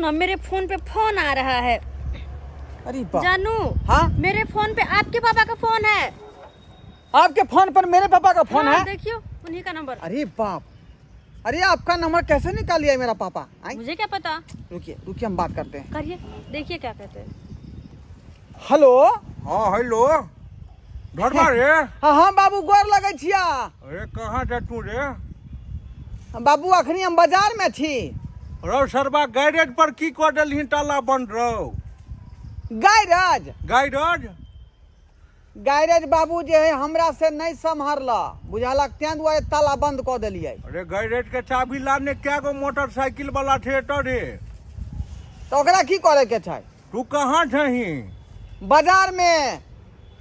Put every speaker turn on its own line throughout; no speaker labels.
ना, मेरे फोन पे फोन आ रहा है।
अरे बाप।
जानू,
हाँ,
मेरे फोन पे आपके पापा का फोन है।
आपके फोन पर मेरे पापा का फोन
हाँ,
है?
देखियो उन्हीं का नंबर।
अरे बाप, अरे आपका नंबर कैसे निकाल लिया मेरा पापा?
मुझे क्या पता।
रुकिए रुकिए, हम बात करते हैं।
करिए, देखिए क्या कहते हैं।
हेलो।
हाँ हेलो, घर बा रे?
हाँ हाँ बाबू, गोर लगे छिया।
अरे कहाँ जा तू रे?
बाबू अखनी हम बाजार में छी।
रो सरबा गैरेज पर की कर देलही, ताला बंद रहो।
गैरेज?
गैरेज
गैरेज बाबू जे है हमरा से नहीं संभरला, बुझाला तें दुआरे ताला बंद कर दिलिए।
अरे गैरेज के चाबी लाने क्या गो मोटरसाइकिल वाला थिएटर रे?
तो ओकरा की करे के छै?
तू कहाँ छही?
बाजार में।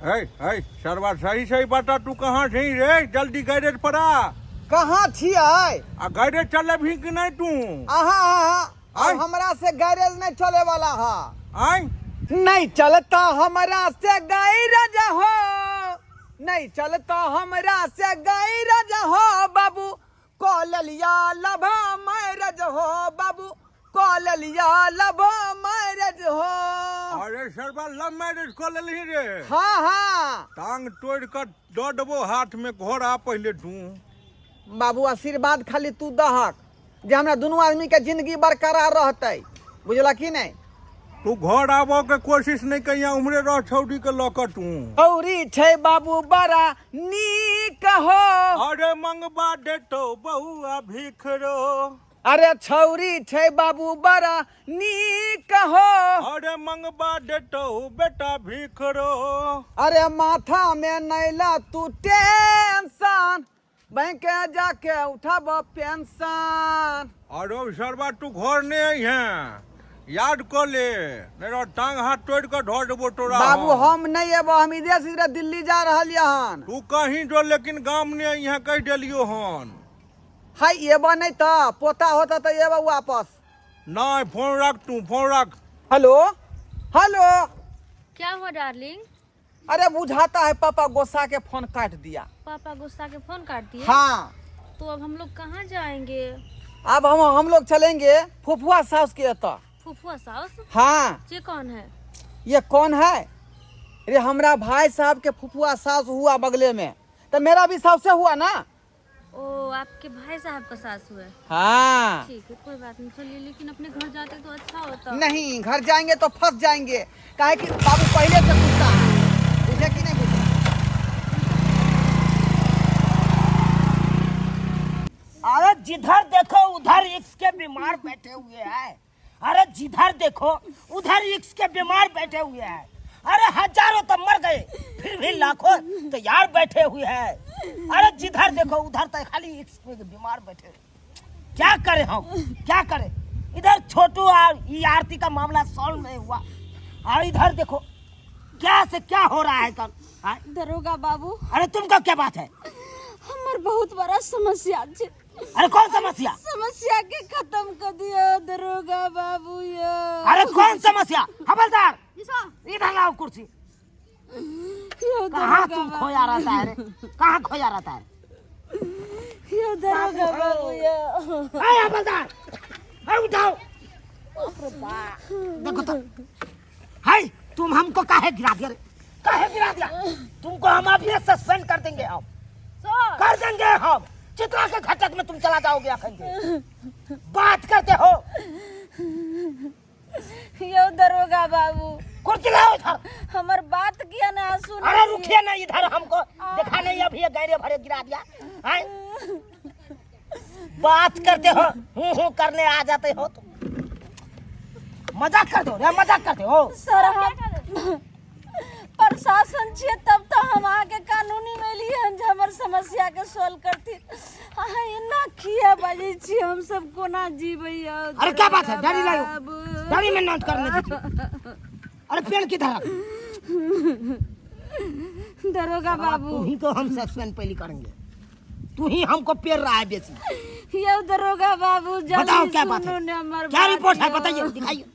है सरबा सही सही बता, तू कहाँ छही रे? जल्दी गैरेज पर आ।
कहाँ छियै?
आ गैरेज चले भी कि नहीं तू?
हाँ,
आय?
हमरा से गैरेज नहीं चले वाला है।
आई
नहीं चलता हमरा से गैरेज हो, नहीं चलता हमरा से गैरेज हो बाबू, कॉलिया लभा मैरेज हो बाबू, कॉलिया लभा मैरेज हो।
अरे सरबा लव मैरिज कर लेलही रे?
हाँ हाँ
टांग तोड़ कर दो देबो हाथ में, घर आ पहले तू।
बाबू, आशीर्वाद खाली तू दहक जे हमरा दोनों आदमी के जिंदगी बरकरार रहते, बुझला कि नहीं?
तू घर आबो के कोशिश नहीं कहिया, उमरे रह छौड़ी के लक तू।
औरी छै बाबू बड़ा नीक हो।
अरे मंगबा देतो बहुआ भिखरो।
अरे छौरी छै बाबू बड़ा नीक हो।
अरे मंगबा देतो बेटा भिखरो।
अरे माथा में नैला तू टेंशन, बैंक जाके उठाब पेंशन।
अरे सरबा तू घर नहीं आई है, याद कर ले, मेरा टांग हाथ तोड़ कर ढो देबो तोरा।
बाबू हम नहीं एबो, हम इधर से इधर दिल्ली जा रहलिए हन।
तू कहीं जो, लेकिन गांव में आई है कह दिलियो हन।
हाय एबो नहीं तो पोता होता तो एबो वापस।
नहीं फोन रख, तू फोन रख।
Hello hello.
क्या हुआ डार्लिंग?
अरे बुझाता है पापा गुस्सा के फोन काट दिया।
पापा गुस्सा के फोन काट दिए?
हाँ,
तो अब हम लोग कहाँ जाएंगे?
अब हम लोग चलेंगे फुफुआ सास के यहाँ।
फुफुआ सास?
हाँ।
ये कौन है?
ये कौन है? अरे हमरा भाई साहब के फुफुआ सास हुआ बगले में, तो मेरा भी सास से हुआ ना।
ओ, आपके भाई साहब का सास हुआ है?
हाँ।
ठीक है, कोई बात नहीं, चलिए, लेकिन अपने घर जाते तो अच्छा होता।
नहीं, घर जाएंगे तो फंस जाएंगे, काहे कि बाबू पहले से पूछता है, बुझे कि नहीं बुझे?
अरे जिधर देखो उधर इक्स के बीमार बैठे हुए हैं। अरे जिधर देखो उधर इक्स के बीमार बैठे हुए हैं। अरे हजारों तो मर गए, फिर भी लाखों तो यार बैठे हुए हैं। अरे जिधर देखो उधर तो खाली इक्स के बीमार बैठे। क्या करें हम, क्या करें? इधर छोटू और ये आरती का मामला सॉल्व नहीं हुआ, और इधर देखो क्या से क्या हो रहा है कल।
दरोगा बाबू,
अरे तुमका क्या बात है?
हमार बहुत बड़ा समस्या है।
अरे कौन समस्या?
समस्या के खत्म कर दिया दरोगा बाबू ये।
अरे कौन समस्या? हवलदार इधर लाओ कुर्सी। कहाँ तुम खोया रहता है रे? कहाँ खोया रहता है?
ये दरोगा बाबू ये।
अरे हवलदार, अरे उठाओ। देखो तो, हाय तुम हमको काहे गिरा दिया रे? काहे गिरा दिया? तुमको हम अभी सस्पेंड कर देंगे, हम कर देंगे। हम चित्रा के घटक में तुम चला जाओगे। अखन बात करते हो?
ये दरोगा बाबू,
कुर्सी लाओ इधर।
हमार बात किया ना सुन।
अरे रुकिए ना, इधर हमको देखा नहीं अभी ये गैरे भरे गिरा दिया। हाय बात करते हो, हूँ करने आ जाते हो तुम। मजाक करते हो, मजाक करते हो।
सर हम प्रशासन छे, तब तो हम आके कानूनी में लिए हम जो हमार समस्या के सोल्व करती। इना किया बाजी छी, हम सब कोना जीवैया।
अरे क्या बात है? गाड़ी लाओ, गाड़ी में नोट करने दीजिए। अरे पेड़ किधर?
दरोगा बाबू,
तू ही तो हम सस्पेंड पहले करेंगे, तू ही हमको पेड़ रहा है बेसी।
ये दरोगा बाबू
बताओ क्या बात है? क्या रिपोर्ट है बताइए, दिखाइए।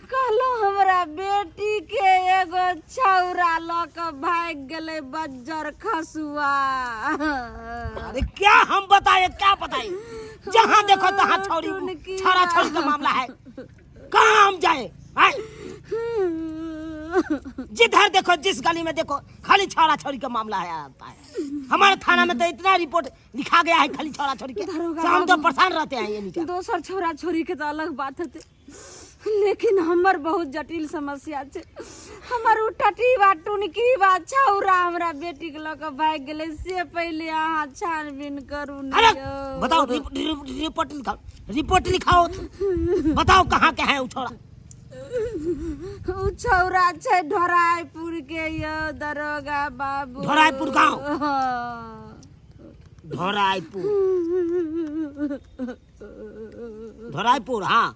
कहलो हमरा बेटी के एगो छौरा लक भाग गेले बज्जर खसुआ।
अरे क्या हम बताए, क्या बताए? जहाँ देखो तहाँ छौरी छौरा छौरी का मामला है। कहाँ हम जाए? जिधर देखो जिस गली में देखो खाली छौड़ा छोड़ी का मामला है आता है। हमारे थाना में तो इतना रिपोर्ट लिखा गया है खाली छौड़ा छोड़ी के, तो हम तो परेशान रहते हैं। ये नहीं
दोसर छोरा छोरी के तो अलग बात है, लेकिन हमर बहुत जटिल समस्या है। हमर उ टटीवा टुनकी बा छौरा हमरा बेटी के लक भाग गेले, से पहले अहाँ छानबीन करू।
अरे बताओ, रिपोर्ट लिखाओ, रिपोर्ट लिखाओ, बताओ कहाँ के है उ छौड़ा?
उ छौरा छै ढोराईपुर के यो दरोगा बाबू।
ढोराईपुर गाँव? ढोराईपुर, ढोराईपुर, हाँ।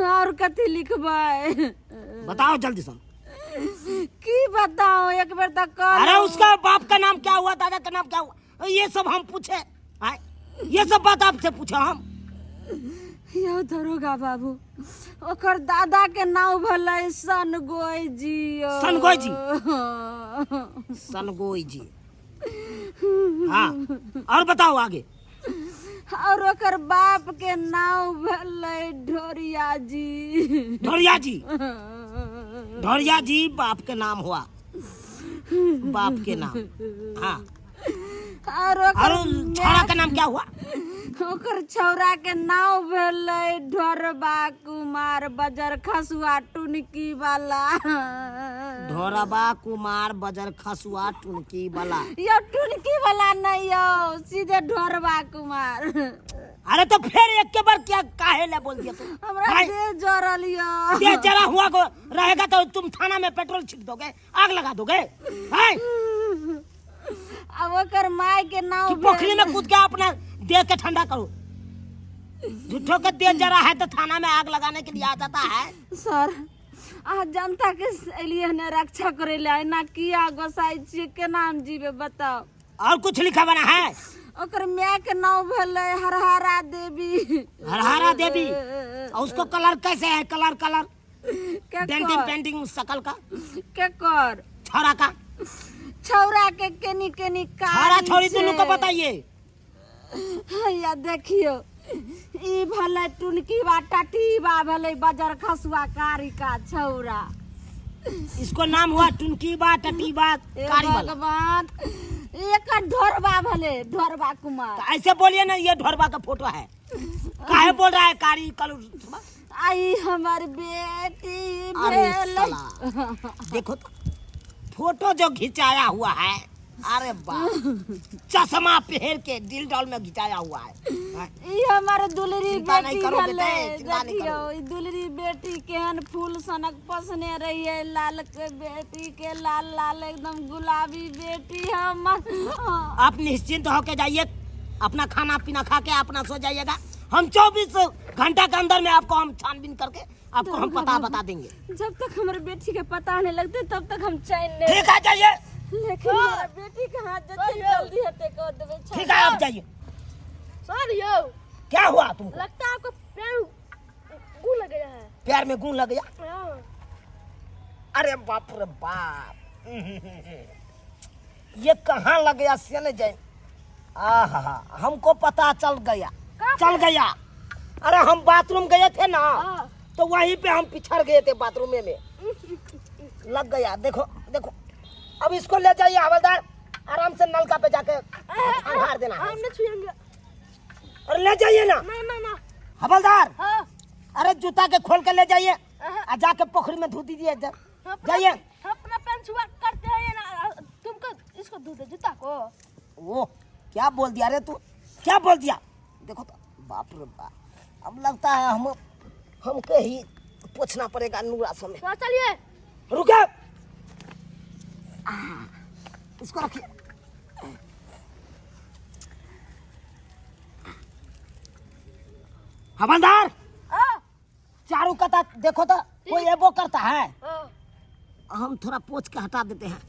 और कथी लिखबै?
बताओ जल्दी से।
की बताओ, एक बार तक कर।
अरे उसका बाप का नाम क्या हुआ, दादा का नाम क्या हुआ, ये सब हम पूछे? ये सब बात आपसे पूछे हम?
यो दरोगा बाबू, ओकर दादा के नाम भले सनगोई जी।
सनगोई जी? सनगोई जी, हाँ। और बताओ आगे।
और ओकर बाप के नाम भले ढोरिया जी।
ढोरिया जी? ढोरिया जी बाप के नाम हुआ, बाप के नाम, हाँ।
और
छौड़ा का नाम क्या हुआ?
ओकर छौरा के नाम भले ढोरबा कुमार बजर खसुआ टुनकी वाला।
ढोरबा कुमार बजर खसुआ टुनकी वाला?
यो टुनकी वाला नहीं यो, सीधे ढोरबा कुमार।
अरे तो फिर एक के बार क्या काहे ले बोल दिया तुम?
हमरा देह जरल यो।
देह जरा हुआ को रहेगा तो तुम थाना में पेट्रोल छिड़क दोगे, आग लगा दोगे?
अब ओकर माय के नाम
पोखरी में कूद के अपना देह के ठंडा करो। झूठों के देह जरा है तो थाना में आग लगाने के लिए आ जाता है।
सर, आ जनता के लिए ने रक्षा करे ले ना किया गोसाई छी के नाम जीवे बताओ।
और कुछ लिखा बना है?
ओकर माय के नाम भले हरहरा देवी।
हरहरा देवी? और उसको कलर कैसे है? कलर कलर डेंटिंग पेंटिंग शकल का
के कर?
छौरा का?
छौरा के केनी केनी का
छौरा छोड़ी दोनों को बताइए।
या देखियो, ई भले टुनकी बा टटी बा भले बजर खसुआ कारी का छौरा।
इसको नाम हुआ टुनकी बा टटी बा कारी वाला।
भगवान, एक ढोरबा भले ढोरबा कुमार।
तो ऐसे बोलिए ना, ये ढोरबा का फोटो है, काहे बोल रहा है कारी कलर?
आई हमारी बेटी
देखो तो फोटो जो खिंचाया हुआ है, अरे बाप, चश्मा पहन के दिल डॉल में खिंचाया हुआ है।
ये हमारे दुलरी बेटी
भले,
देखियो, दुलरी बेटी केहन फूल सनक पसने रही है, लाल के बेटी के लाल लाल एकदम गुलाबी बेटी हम।
आप निश्चिंत होके जाइए, अपना खाना पीना खा के अपना सो जाइएगा। हम 24 घंटा के अंदर में आपको हम छानबीन करके आपको हम पता बता देंगे।
जब तक हमारे बेटी के पता नहीं लगते तब तक हम चैन नहीं।
ठीक है जाइए।
लेकिन हमारा बेटी कहाँ जल्दी हते को देवे।
ठीक है आप जाइए।
सर यो
क्या हुआ तुमको?
लगता है आपको पैर गू लग गया है।
पैर में गूं लग गया?
हाँ।
अरे बाप रे बाप, ये कहाँ लग गया से जाए? आहा, हमको पता चल गया, चल गया। अरे हम बाथरूम गए थे ना, तो वहीं पे हम पिछड़ गए थे बाथरूम में लग गया। देखो देखो, अब इसको ले जाइए हवलदार, आराम से नलका पे जाके अंगार देना है।
हम नहीं छुएंगे।
अरे ले जाइए ना
ना
हवलदार।
हाँ।
अरे जूता के खोल के ले जाइए और जाके पोखरी में धो दीजिए। जाइए।
अपना पैंट छुआ करते हैं ना, तुमको इसको धो दे जूता को।
वो क्या बोल दिया रे तू, क्या बोल दिया? देखो तो, बाप रे बाप, अब लगता है हमको ही पूछना पड़ेगा नूरा समय।
तो चलिए।
रुके, इसको रखिए। हवलदार, चारों कता देखो तो कोई एबो करता है? हम थोड़ा पोछ के हटा देते हैं।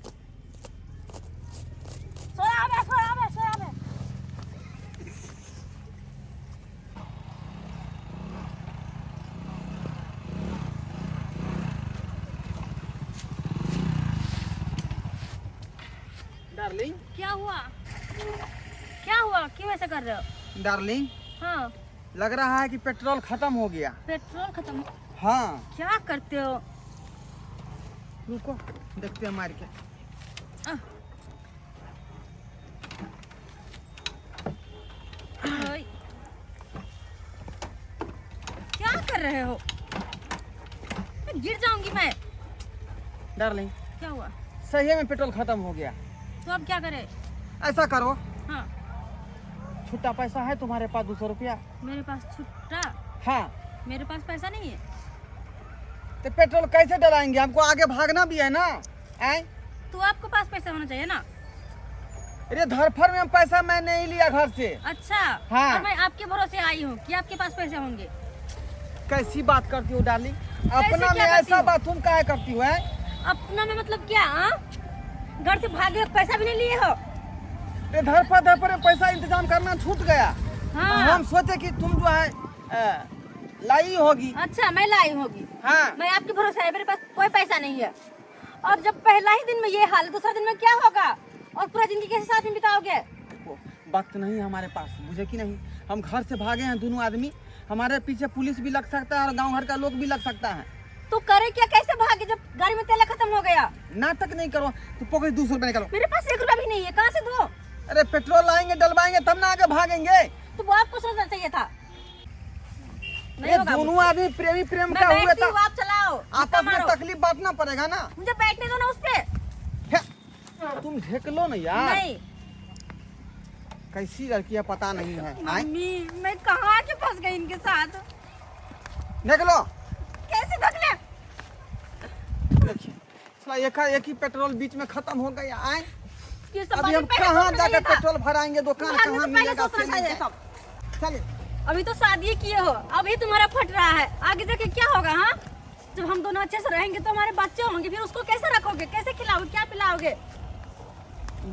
सोया।
डार्लिंग, क्या हुआ? क्यों ऐसा कर रहे हो?
डार्लिंग,
हाँ,
लग रहा है कि पेट्रोल खत्म हो गया।
पेट्रोल खत्म?
हाँ
क्या करते हो?
रुको देखते हैं मार के।
ओए, क्या कर रहे हो? गिर जाऊंगी मैं।
डार्लिंग
क्या हुआ?
सही में पेट्रोल खत्म हो गया।
तो अब क्या करें?
ऐसा करो,
हाँ,
छुट्टा पैसा है तुम्हारे पास 200 रुपया?
मेरे पास छुट्टा?
हाँ।
मेरे पास पैसा नहीं है।
तो पेट्रोल कैसे डलाएंगे, हमको आगे भागना भी है ना।
तो आपके पास पैसा होना चाहिए ना।
अरे धरफर में पैसा मैं नहीं लिया घर से।
अच्छा।
हाँ।
और मैं आपके भरोसे आई हूँ कि आपके पास पैसे होंगे।
कैसी बात करती हो डार्लिंग, अपना में
क्या करती
ऐसा
हूँ?
बात तुम काहे करती हो?
अपना में मतलब क्या? घर से भागे पैसा भी नहीं लिए हो?
धरफर में पैसा इंतजाम करना छूट गया।
हाँ।
हम सोचे कि तुम जो है लाई होगी।
अच्छा, मैं लाई होगी।
हाँ।
मैं आपके भरोसे आई, मेरे पास कोई पैसा नहीं है। और जब पहला ही दिन में ये हाल, दूसरा दिन में क्या होगा? और पूरा जिंदगी कैसे साथ में बिताओगे?
वक्त नहीं है हमारे पास, बुझे कि नहीं। हम घर से भागे हैं दोनों आदमी, हमारे पीछे पुलिस भी लग सकता है और गांव घर का लोग भी लग सकता है।
तो करे क्या, कैसे भागे जब गाड़ी में तेल खत्म हो गया?
नाटक नहीं करो। तो पॉकेट 200 रुपए निकालो।
मेरे पास 1 रुपया भी नहीं है, कहाँ से दो?
अरे पेट्रोल लाएंगे डलवाएंगे तब ना आगे भागेंगे।
तो वो आपको सोचना चाहिए था। नहीं
ये
होगा
दोनों
मुझसे।
आदमी प्रेमी प्रेम
मैं
का हुए
बैठती
था,
हूँ, आप चलाओ।
आपस में तकलीफ बांटना पड़ेगा ना।
मुझे बैठने दो ना उस पे।
तुम ढेकलो ना यार।
नहीं
कैसी लड़की है पता नहीं है।
मम्मी, मैं कहाँ के फंस गई इनके साथ?
ढेकलो।
कैसे ढकले?
देखिए साला एक ही पेट्रोल बीच में खत्म हो गया।
ये सब
अभी
बातें
हम
पहले
कहाँ
सोचना
जाकर
चाहिए था।
पेट्रोल भराएंगे, दुकान
भागने
कहाँ
से पहले
मिलेगा?
सोचना चाहिए था।
चलिए।
अभी तो शादी किए हो, अभी तुम्हारा फट रहा है, आगे जाके क्या होगा? हाँ, जब हम दोनों अच्छे से रहेंगे तो हमारे बच्चे होंगे, फिर उसको कैसे रखोगे, कैसे खिलाओगे, क्या पिलाओगे?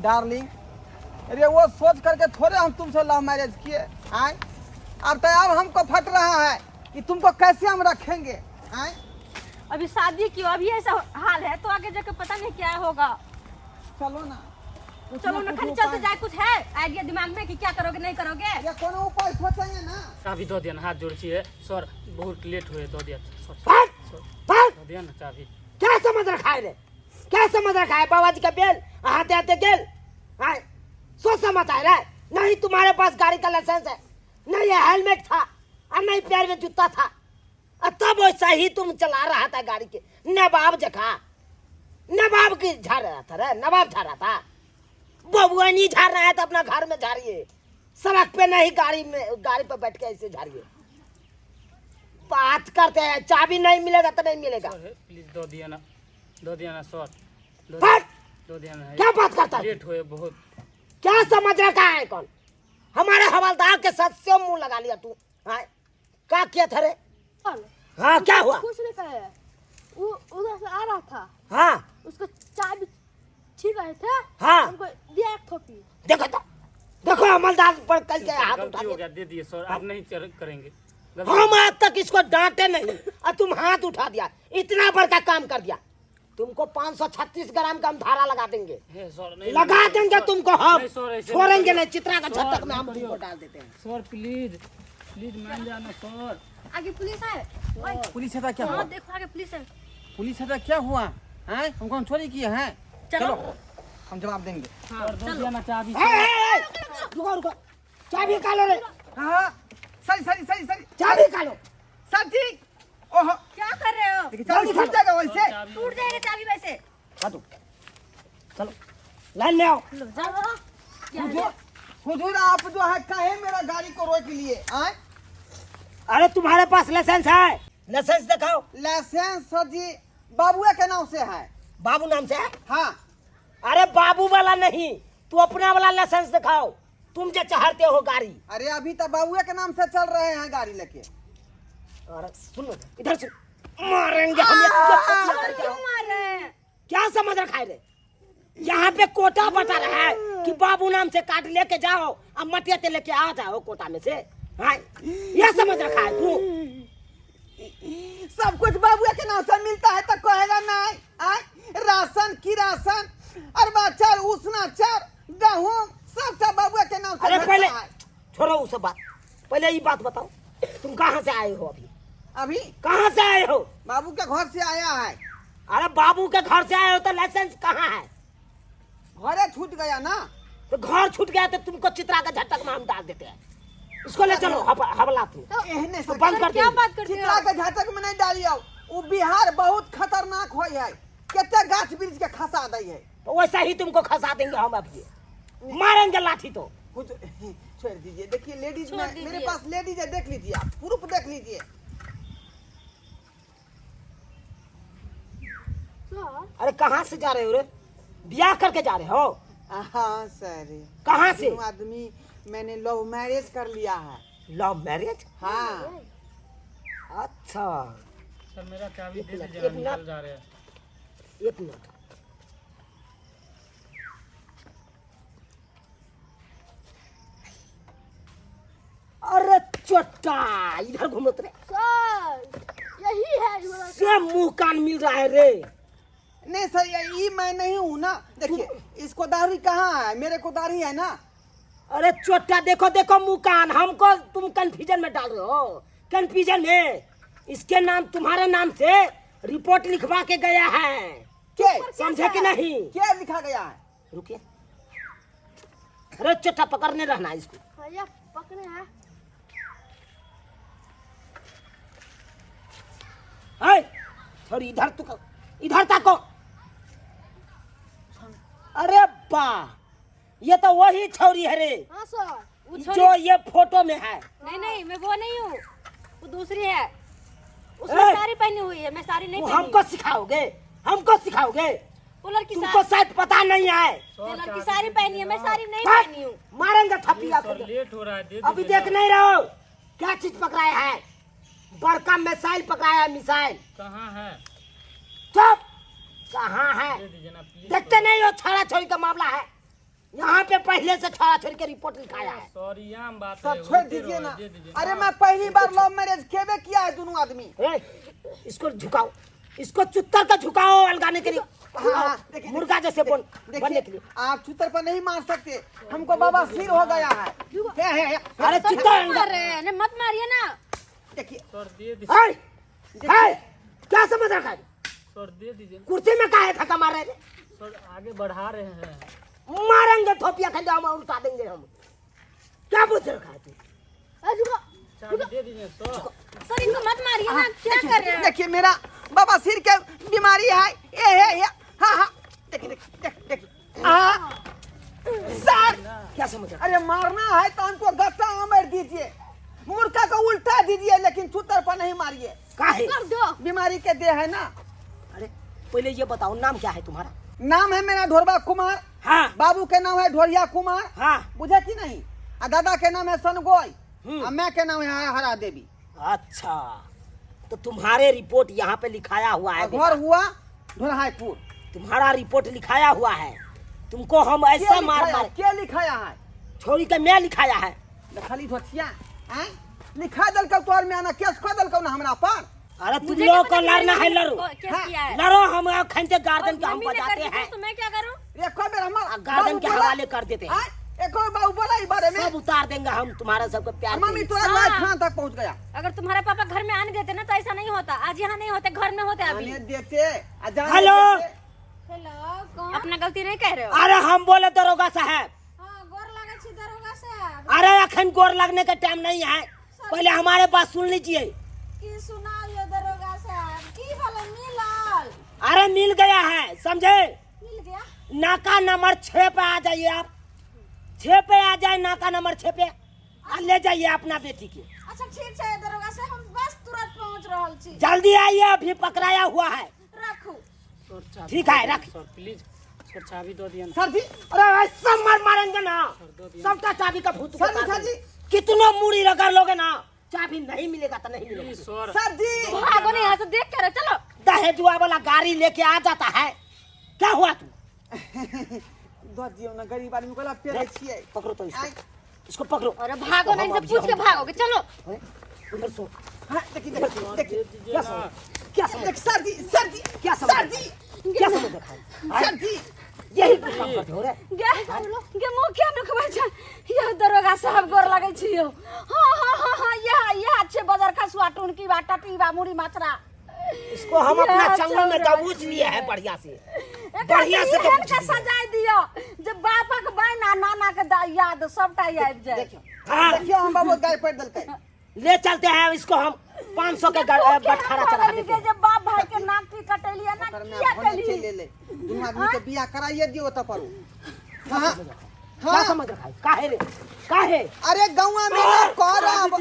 डार्लिंग, अरे वो सोच करके थोड़े हम तुमसे लव मैरिज किए। अब तो अब हमको फट रहा है कि तुमको कैसे हम रखेंगे।
अभी शादी की हो, अभी ऐसा हाल है तो आगे जाके पता नहीं क्या होगा।
चलो ना।
चलो ना, खाली चलते जाए। कुछ है आइडिया दिमाग में कि क्या करोगे नहीं करोगे?
ये कोनो उपाय सोचेंगे ना।
चाबी दो दिया ना, हाथ जोड़ छिए सर, बहुत लेट हुए, दो दिया सर, दो दिया ना चाबी।
क्या समझ रखा है रे? क्या समझ रखा है? बाबा जी का बेल आते आते गेल। सोच समझ आए रे? नहीं तुम्हारे पास गाड़ी का लाइसेंस है, नहीं ये हेलमेट था, और नहीं पैर में जूता था, और तब वैसा ही तुम चला रहा था गाड़ी के नवाब जगह। नवाब की झाड़ रहा था रे, नवाब झाड़ रहा था। बबुआ नहीं झाड़ रहा है तो अपना घर में झाड़िए, सड़क पे नहीं, गाड़ी पे बैठ के ऐसे झाड़िए। बात करते हैं, चाबी नहीं मिलेगा तो नहीं मिलेगा।
प्लीज दो दिया ना सर,
फट!
दो दिया ना।
क्या बात करता है?
लेट हुए बहुत।
क्या समझ रखा है कौन? हमारे हवलदार के साथ से मुंह लगा लिया तू। क्या किया था रे? हाँ, क्या हुआ?
कुछ नहीं कहे, वो उधर से आ रहा था,
हाँ
उसको चाबी छीन रहे थे।
हाँ।
हमको दिया एक थोपी।
देखो तो, देखो हवलदार पर कैसे हाथ उठा
गलती हो
दिया।
गया, दे दिए सर, आप नहीं करेंगे।
हम आज तक इसको डांटे नहीं और तुम हाथ उठा दिया, इतना बड़का काम कर दिया। तुमको 536 ग्राम का हम धारा लगा देंगे,
सर नहीं
लगा देंगे तुमको हम।
नहीं सर, ऐसे
छोड़ेंगे नहीं, चित्रा का छत्तक में हम तुमको डाल देते हैं।
सर प्लीज मान जाना सर।
आगे पुलिस है।
पुलिस है तो क्या हुआ?
हाँ देखो, आगे पुलिस है।
पुलिस है तो क्या हुआ? हमको हम चोरी किए हैं।
चलो।
हम जवाब देंगे।
सर दो दिया ना चाबी।
रुको रुको, चाबी निकालो रे,
हाँ सही सही सही सही।
चाबी निकालो।
सर ठीक। ओहो
क्या कर रहे हो?
देखिए चाबी फट जाएगा वैसे।
टूट जाएगा चाबी वैसे।
हटो, चलो लाइन में आओ।
लो जाओ।
हुजूर आप जो है काहे मेरा गाड़ी को रोक लिए?
अरे तुम्हारे पास लाइसेंस है? लाइसेंस दिखाओ।
लाइसेंस सर जी बाबुआ के नाम से है।
बाबू नाम से है?
हाँ।
अरे बाबू वाला नहीं, तू अपना वाला लाइसेंस दिखाओ, तुम जो चाहते हो गाड़ी।
अरे अभी तो बाबुआ के नाम से चल रहे हैं गाड़ी लेके।
अरे सुनो इधर सुन, मारेंगे हम
क्यों मार रहे हैं?
क्या समझ रखा है रे? यहाँ पे कोटा बता रहा है कि बाबू नाम से कार्ड लेके जाओ अब मटिया लेके आ जाओ कोटा में से। हाँ, यह समझ रखा है तू?
सब कुछ बाबुआ के नाम से मिलता है तो कहेगा नहीं। राशन की राशन और बाचार उसना चार गेहूं सब बाबुआ के नाम से
अरे
मिलता
पहले
है।
छोड़ो उस बात, पहले ये बात बताओ तुम कहाँ से आए हो अभी?
अभी
कहाँ से आए हो?
बाबू के घर से आया है।
अरे बाबू के घर से आए हो तो लाइसेंस कहाँ है?
घरे छूट गया ना।
तो घर छूट गया तो तुमको चित्रा का झटक में हम डाल देते हैं। इसको ले चलो हवलात में।
एहने
तो
से
बंद कर
क्या
दो।
बात करते
चित्रा
हो?
के झाटक में नहीं डालियो। वो बिहार बहुत खतरनाक होय है। केते गाछ वृक्ष के खसा दे है।
तो वैसा ही तुमको खसा देंगे हम अभी। मारेंगे लाठी तो।
कुछ छोड़ दीजिए। देखिए लेडीज
छोड़
में
दीजिए।
मेरे पास लेडीज है, देख लीजिए आप, प्रूफ देख लीजिए।
सर
अरे कहाँ से जा रहे हो रे? ब्याह करके जा रहे हो?
हाँ सर।
कहाँ से?
दोनों आदमी मैंने लव मैरिज कर लिया है।
Love marriage?
हाँ
अच्छा
सर मेरा चाबी दे
एक
दीजिएगा,
मिनट।
निकल जा रहे हैं।
एक मिनट। अरे चोटा इधर घूमत रे।
सर यही है ये वाला।
से मुंह कान मिल रहा है रे।
नहीं सर, ये मैं नहीं हूँ ना। देखिए इसको दाढ़ी कहाँ है? मेरे को दाढ़ी है ना।
अरे चोटा देखो देखो मुंह कान, हमको तुम कंफ्यूजन में डाल रहे हो। कंफ्यूजन में इसके नाम तुम्हारे नाम से रिपोर्ट लिखवा के गया है,
के
समझे कि नहीं?
क्या लिखा गया है?
रुकिए। अरे चोटा पकड़ने रहना इसको।
भैया पकड़े हैं।
थोड़ी इधर तो इधर तको। अरे बा, ये तो वही छोरी है रे
हाँ सर वो
जो ये फोटो में है।
नहीं मैं वो नहीं हूँ, वो दूसरी है। उसने
ए!
साड़ी पहनी हुई है, मैं साड़ी नहीं
वो
पहनी।
हमको सिखाओगे? हमको सिखाओगे?
वो लड़की
तुमको शायद पता नहीं है।
वो लड़की साड़ी पहनी है, मैं साड़ी नहीं
हाँ?
पहनी हूँ।
मारेंगे थप्पी
सर
आपको।
लेट हो रहा है, दे
अभी
दीजिएगा।
देख नहीं रहो क्या चीज पकड़ाया है? बड़का मिसाइल पकड़ाया है, मिसाइल।
कहाँ है?
चुप। कहाँ है?
दे दीजिए ना प्लीज।
देखते नहीं हो छाड़ा छोड़ी का मामला है। यहाँ पे पहले से छाड़ा छोड़ी के रिपोर्ट लिखाया है।
सॉरी आम बात है,
सर छोड़
होते
दीजिए
रहो,
ना।
दे दीजिए।
अरे मैं पहली बार लव मैरिज केबे किया है दोनों आदमी।
ए, इसको झुकाओ, इसको चुत्तर का झुकाओ अलगाने के लिए।
हाँ, देखिए,
मुर्गा जैसे बनने के लिए।
आप छुतर पर नहीं मार सकते, हमको बाबा सिर हो गया है। है।
अरे चुत्तर
अरे मत मारिए ना।
देखिए
सर दे दीजिए।
क्या समझ रखा है?
सर दे दीजिए।
कुर्सी में काहे थका मार रहे थे?
सर आगे बढ़ा रहे हैं।
मारेंगे थोपिया खंडा हम उठा देंगे हम। क्या पूछ रखा है तू?
चाबी दे दीजिए सर।
सर इनको मत मारिए ना, क्या कर रहे हैं?
देखिए मेरा बाबा सिर के बीमारी है। ये हाँ देखिए हाँ सर।
क्या समझ रखा?
अरे मारना है तो हमको गत्ता मार दीजिए, मुर्गा को उल्टा दीजिए, लेकिन छुतर पर नहीं मारिए।
काहे?
कर दो।
बीमारी के देह है ना।
अरे पहले ये बताओ नाम क्या है तुम्हारा?
नाम है मेरा ढोरबा कुमार।
हाँ
बाबू के नाम है ढोरिया कुमार।
हाँ।
बुझे कि नहीं? आ दादा के नाम है सनगोई।
हम्म।
और मैं के नाम है हरा देवी।
अच्छा, तो तुम्हारे रिपोर्ट यहाँ पे लिखाया हुआ है
और
बेटा।
घर हुआ ढोरहाईपुर।
तुम्हारा रिपोर्ट लिखाया हुआ है। तुमको हम ऐसा मार मार
क्या लिखाया है?
छोड़ी के मैं लिखाया है।
खाली धोतिया हैं? लिखा दल का तोर में आना केस कर दल का ना हमरा पर।
अरे तुम
मुझे
लोग
क्या
को
पता
लड़ना
कि
है,
मैंने
लड़ो
क्या किया है?
लड़ो। हम खंडे गार्डन के हम
मम्मी ने कर
बजाते
दी
हैं,
तो मैं क्या करूं?
ये कब हमरा
गार्डन के हवाले कर देते हैं।
एक और बाबू बोला इस बारे में।
सब उतार देंगे हम तुम्हारा सबको प्यार के
मम्मी
लिए।
तोरा
हाँ।
खान तक पहुंच गया।
अगर तुम्हारे पापा घर में आने देते ना तो ऐसा नहीं होता। आज यहाँ नहीं होते, घर में होते अभी।
आने देते आ जाने
हेलो।
देते।
हेलो कौन? अपना गलती नहीं कह रहे हो?
अरे हम बोले दरोगा साहब।
हाँ गोर लगे छी दरोगा साहब।
अरे अखन गोर लगने का टाइम नहीं है, पहले हमारे बात सुन लीजिए।
की सुनाइए दरोगा साहब, की भले मिलल?
अरे मिल गया है, समझे?
मिल गया?
नाका नंबर 6 पे आ जाइए आप। 6 पे आ जाए, नाका नंबर 6 पे और ले जाइए अपना बेटी के।
अच्छा ठीक है दरोगा साहब, हम बस तुरंत पहुंच रहल छी।
जल्दी आइए, अभी पकड़ाया हुआ है।
रखू।
सर चाबी
ठीक है,
दो
रख।
Sir please. सर चाबी दो दिए ना।
सर जी
अरे ऐसा मार मारेंगे ना,
दो दिन।
सबका चाबी का भूत
सर जी, सर जी।
कितना मुड़ी रगड़ लोगे ना, चाबी नहीं मिलेगा तो नहीं मिलेगा।
Please sir.
सर जी
भागो नहीं यहाँ से, देख कर चलो।
दहेजुआ वाला गाड़ी लेके आ जाता है। क्या हुआ तू?
दो दियो ना, गरीब आदमी को लगते रहे छिए।
पकड़ो तो
आइ।
इसको पकड़ो।
अरे भागो नहीं, इनसे पूछ के भागोगे। चलो
उधर सो।
हाँ देखिए देखिए
क्या समझ? क्या समझ?
देख सर जी सर जी
क्या समझ?
सर जी
क्या समझ रखा है?
सर जी
यही कुछ काम करते हो रे।
गे मुखिया ने खबर छ, ये दरोगा साहब गोर लगे छी। हां हां हां
हाँ यह अच्छे बाजार का स्वाटून की बाटा टीबा मुड़ी माचरा
इसको हम अपना चंगुल में दबूच लिए हैं बढ़िया से तो
के सजाय दियो जब बापा के बहना नाना के याद सबटा आबि जाए।
हाँ,
देखियो हम बाबू गाय पर दलकै
ले चलते हैं इसको हम 500 के बटखारा चढ़ा देते हैं।
जब बाप भाई के नाक की कटेलिया ना किया कली
ले दुनू आदमी के बियाह कराइए दियो त परो। हां
क्या समझ रखा है काहे
अरे गौवा में ना करब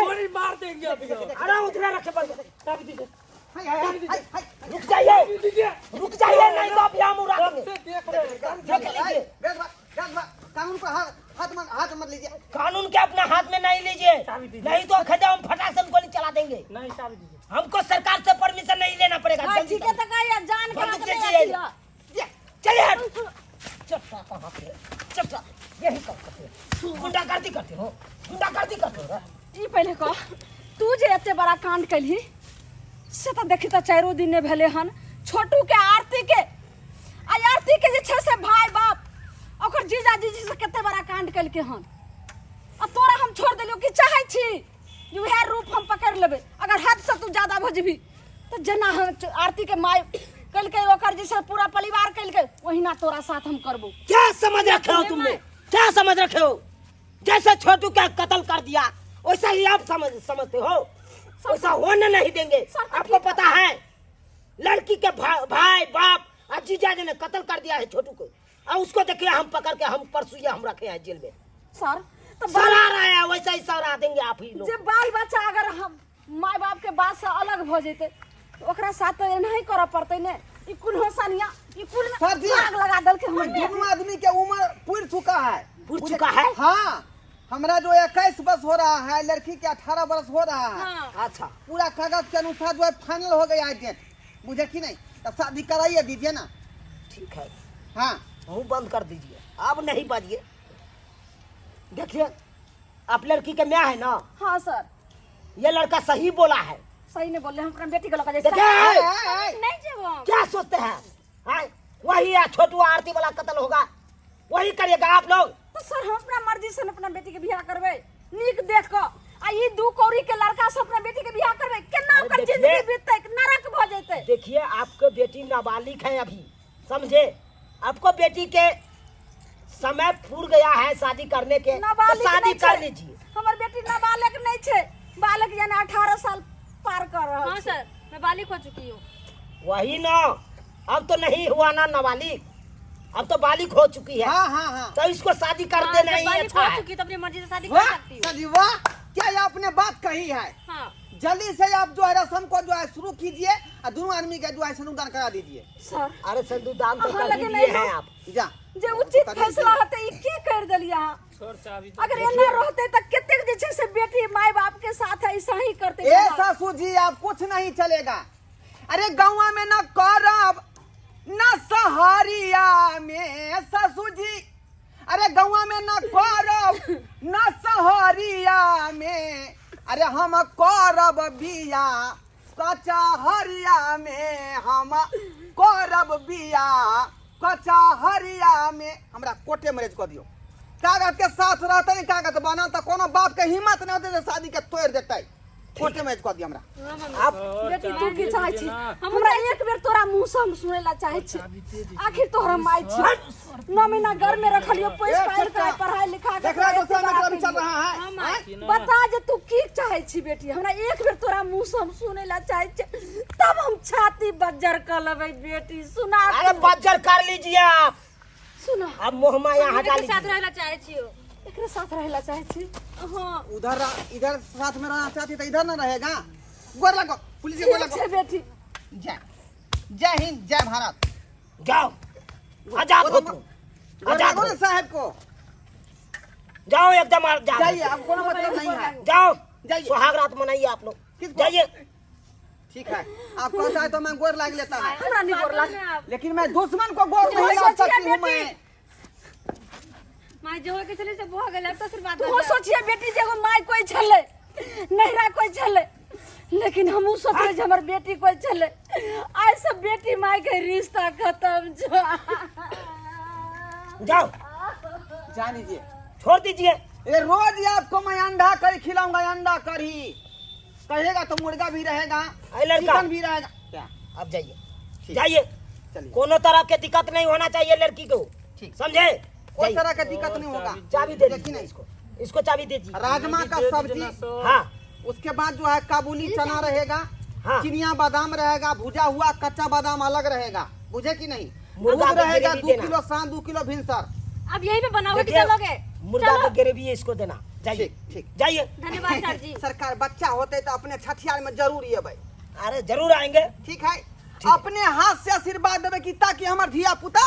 गोली मार देंगे अभी।
अरे उधर रखे बंद
चाबी दीजिए।
रुक जाइए नहीं तो अभी हम उड़ा देंगे। देख लीजिए
कानून पर हाथ मत लीजिए।
कानून के अपने हाथ में नहीं लीजिए, नहीं तो खजा हम फटाक से गोली चला देंगे।
नहीं चाबी दीजिए।
हमको सरकार से परमिशन नहीं लेना पड़ेगा।
हां
जल्दी
ठीक है तक या जान के
बंदूक
रख
दीजिए।
दिया
चलिए चप्पा कहाँ पे चप्पा यही कब करते हो गुंडागर्दी करते हो
ई पहले कह तू जे एते बड़ा कांड कली से तो देखी तो 4 दिन ने भेले हन छोटू के आरती के आरती के जे छे से भाई बाप ओकर जीजा जीजी से केते बड़ा कांड कल के हन अब तोरा हम छोड़ देलियो कि चाहे छी जो है रूप हम पकड़ लेबे अगर हद से तू ज्यादा भजबी तो जना आरती के माय कल के ओकर जैसे पूरा परिवार कल के वही ना तोरा साथ हम करबो।
क्या समझ रखे हो तुमने? क्या समझ रखे हो? जैसे छोटू का कत्ल कर दिया वैसा ही आप समझते हो? वैसा होने नहीं देंगे। आपको पता है लड़की के भाई बाप और जीजा जी ने कत्ल कर दिया है छोटू को और उसको देखिए हम पकड़ के हम परसों हम रखे हैं जेल में।
सर तो
सरा रहा है वैसा ही सरा देंगे आप ही लोग।
जे बाल बच्चा अगर हम माय बाप के बात से अलग हो जेते ओकरा साथ तो नहीं करऽ पड़ते ने। ई कुल हसनिया ई कुल में आग लगा दल के हम
दोनों आदमी के उम्र पूर चुका है। हाँ हमरा जो 21 वर्ष हो रहा है लड़की के 18 वर्ष हो रहा है।
हाँ।
अच्छा
पूरा कागज के अनुसार जो है फाइनल हो गया है डेट मुझे कि नहीं तो शादी कराइए दीजिए ना।
ठीक है
हाँ
मुंह बंद कर दीजिए अब नहीं बाजिए। देखिए आप लड़की के म्याँ है ना?
हाँ सर
ये लड़का सही बोला है।
सही नहीं बोल रहे हम अपना बेटी को लगा जैसे
देखिए
नहीं जेबो
क्या सोचते हैं? हाँ? वही या छोटू आरती वाला कत्ल होगा वही करिएगा आप लोग।
तो सर हम अपना मर्जी से अपना बेटी के बियाह करबे नीक देख को आ ई दू कौड़ी के लड़का से अपना बेटी के बियाह करबे केना ओकर जिंदगी बीतते नरक भ जैते।
देखिए आपको बेटी नाबालिग है अभी समझे। आपको बेटी के समय पूर गया है शादी करने के तो शादी कर लीजिए।
हमर बेटी नाबालिग नहीं छे बालक यानी 18 साल पार कर रहा है।
हाँ सर मैं बालिग हो चुकी हूँ।
वही ना अब तो नहीं हुआ ना नाबालिग अब तो बालिग हो चुकी है।
हाँ
तो इसको शादी कर देना ही
बालिग
अच्छा
हो
है।
चुकी तो अपनी मर्जी से शादी कर
वाह
सकती हूँ।
सजी वाह क्या ये आपने बात कही है।
हाँ
जल्दी से आप जो है रस्म को जो है शुरू कीजिए और दोनों आदमी का जो है सिंदूरदान करा दीजिए।
सर
अरे सिंदूरदान तो
अहाँ
कर ही
लगे
दिए
नहीं
हैं आप।
जा
जे उचित फैसला होते ई की कर दलिया।
सर चाबी
अगर एना रहते त केते जे छे से बेटी माय बाप के साथ ऐसा ही करते।
ए सासू जी आप कुछ नहीं चलेगा। अरे गाँव में न करब न सहारिया में ससु जी। अरे गाँव में न करब न सहारिया में अरे हम करब बिया कचहरिया में हम करब बिया कचहरिया में। हमरा कोटे मैरिज कर दियो कागज के साथ रहते नहीं कागज बना तो कोनो बाप के हिम्मत न होते शादी के तोड़ देते। कोटे मैरिज कर दियो हमरा।
आप
बेटी तू की चाहे छी हमरा एक बेर तोरा मुंह से हम सुने ला चाहे छी आखिर तोहरा माई छी 9 महीना घर में रखलियो पैसा पाइल कर पढ़ाई लिखा के
देख रहा तो मतलब चल रहा है।
बता जे तू की चाहे छी बेटी हमरा एक बेर तोरा मुंह से हम सुने ला चाहे छी तब हम छाती बज्जर कर लेबै बेटी सुना।
अरे बज्जर कर लीजिए आप।
सुना
अब मोहमा यहाँ हटा
के साथ
लीजिए।
रहना चाहे छियो।
एकरे साथ रहला चाहे छी। हां
उधर इधर साथ में रहना चाहती तो इधर न रहेगा। गोर लगो पुलिस के गोर
ठीक
लगो।
छे बेटी
जय हिंद जय भारत।
जाओ आजाद हो तुम
गोर
आजाद
लगो
हो।
ना साहब को।
जाओ एकदम आजाद
जाइए
हो।
अब कोनो मतलब नहीं है।
जाओ
जाइए।
सुहाग रात मनाइए आप लोग।
किसको?
जाइए
ठीक है आप कहता है तो मैं गोर लाग लेता है
हमरा नहीं गोर लाग
लेकिन मैं दुश्मन को गोर नहीं लाग सकती हूँ मैं।
माय जो हो के चले से हो गेल अब तो सिर्फ बात
तू सोचिए बेटी जे एगो माय कोई छले नहिरा कोई छले लेकिन हमहू सोचे जे हमर बेटी कोई छले आज सब बेटी माय के रिश्ता खत्म
जाओ
जान लीजिए
छोड़ दीजिए।
ये रोज ही आपको मैं अंडा करी खिलाऊंगा, अंडा करी कहेगा तो मुर्गा भी रहेगा,
अरे लड़का।
चिकन भी रहेगा। क्या
अब जाइए,
ठीक।
जाइए,
चलिए,
कोनो तरह के दिक्कत नहीं होना चाहिए लड़की को,
ठीक।
समझे?
कोई
जाइए।
तरह का दिक्कत नहीं होगा।
चाबी दे
देखी
दीजिए
नहीं,
इसको, इसको चाबी दे दीजिए।
राजमा का सब्जी,
हाँ
उसके बाद जो है काबुली चना रहेगा,
हाँ।
चिनिया बादाम रहेगा, भुजा हुआ कच्चा बादाम अलग रहेगा, बुझे कि नहीं?
मुर्गा
दूध
का
रहेगा
ग्रेवी
2
देना।
किलो शाम, 2 किलो भिनसर।
अब यहीं पे बनाओगे कि
देखिए,
चलोगे?
मुर्गा
चलो।
का ग्रेवी है, इसको देना। जाइए,
ठीक, ठीक।
जाइए।
धन्यवाद सर जी।
सरकार बच्चा होते तो अपने छठियार में जरूर ये भाई,
अरे जरूर आएंगे।
ठीक है? अपने हाथ से आशीर्वाद देवे कि ताकि हमार धिया पुता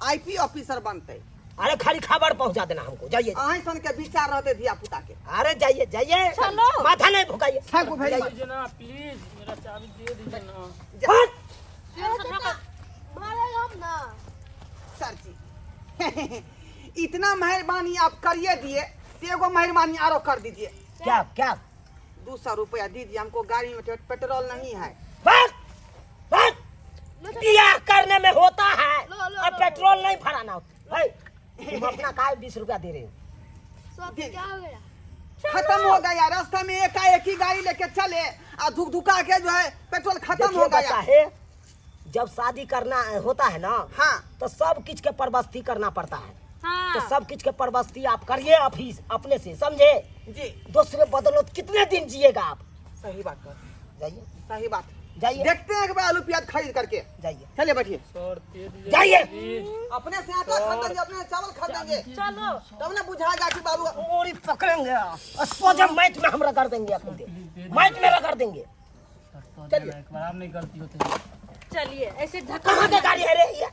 आईपी ऑफिसर बनते।
अरे खाली खबर पहुंचा देना हमको, जाइए।
अहीं सन के विचार रहते धिया पुता के।
अरे जाइए, जाइए,
चलो।
माथा नहीं भुकाइए।
थैंक यू वेरी मच
दीजिए ना प्लीज, मेरा चाबी दे दीजिए ना।
हट!
मारेगा हम ना।
सर जी इतना मेहरबानी आप करिए दिए, तो एगो मेहरबानी आरो कर दीजिए।
क्या क्या?
200 रुपया दीजिए, हमको गाड़ी में पेट्रोल नहीं है।
बस बस बियाह करने में होता है
लो,
और
लो।
पेट्रोल नहीं भराना होता। भाई तुम अपना काय 20 रुपया दे रहे हो?
सब क्या हो गया?
खत्म हो गया रास्ता में, एकाएक ही गाड़ी लेके चले और धुक धुका के जो है पेट्रोल खत्म
देखिए
हो
बच्चा
गया।
है, जब शादी करना होता है ना,
हाँ
तो सब किच के परबस्ती करना पड़ता है।
हाँ।
तो सब किच के परबस्ती आप करिए ऑफिस अपने से, समझे?
जी,
दूसरे बदलो तो कितने दिन जिएगा आप?
सही बात कर,
जाइए,
सही बात।
जाइए,
देखते हैं कि भाई आलू प्याज खरीद करके।
जाइए,
चलिए बैठिए।
सर दे दीजिए
जाइए।
प्लीज।
अपने से आटा खरीदेंगे, अपने से चावल खरीदेंगे,
चलो।
तब ना बुझाएगा कि बाबू
और पकड़ेंगे और सोजा मैच में हम रगड़ देंगे, अपने मैच में रगड़ देंगे।
सर तो
चलिए।
देना, एक बार आप नहीं गलती होती।
चलिए ऐसे धक्का
कहाँ के गाड़ी है रे ये?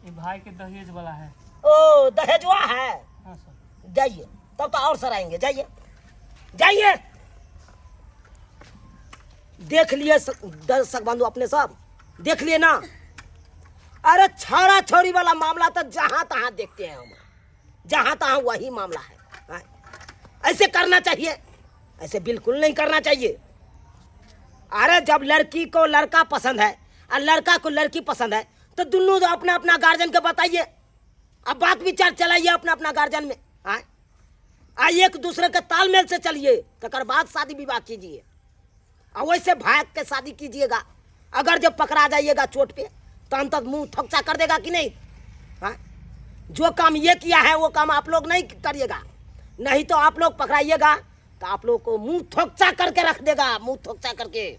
ये भाई के दहेज वाला है।
ओ दहेजवा है।
हाँ सर।
जाइए, तब तो और सर आएंगे। जाइए, जाइए। देख लिए दर्शक बंधु अपने सब, देख लिए ना? अरे छोरा छोरी वाला मामला तो जहां तहां देखते हैं हम, जहां तहां वही मामला है। हाँ? ऐसे करना चाहिए? ऐसे बिल्कुल नहीं करना चाहिए। अरे जब लड़की को लड़का पसंद है और लड़का को लड़की पसंद है, तो दोनों अपना अपना गार्जियन को बताइए, अब बात विचार चलाइए अपना अपना गार्जियन में। आइए एक दूसरे के तालमेल से चलिए, तकर बाद शादी विवाह कीजिए। और वैसे भाग के शादी कीजिएगा। अगर जब पकड़ा जाइएगा चोट पे, तो अंत मुंह थोकचा कर देगा कि नहीं? हाँ? जो काम ये किया है वो काम आप लोग नहीं करिएगा, नहीं तो आप लोग पकड़ाइएगा तो आप लोग को मुंह थोकचा करके रख देगा, मुंह थोकचा करके।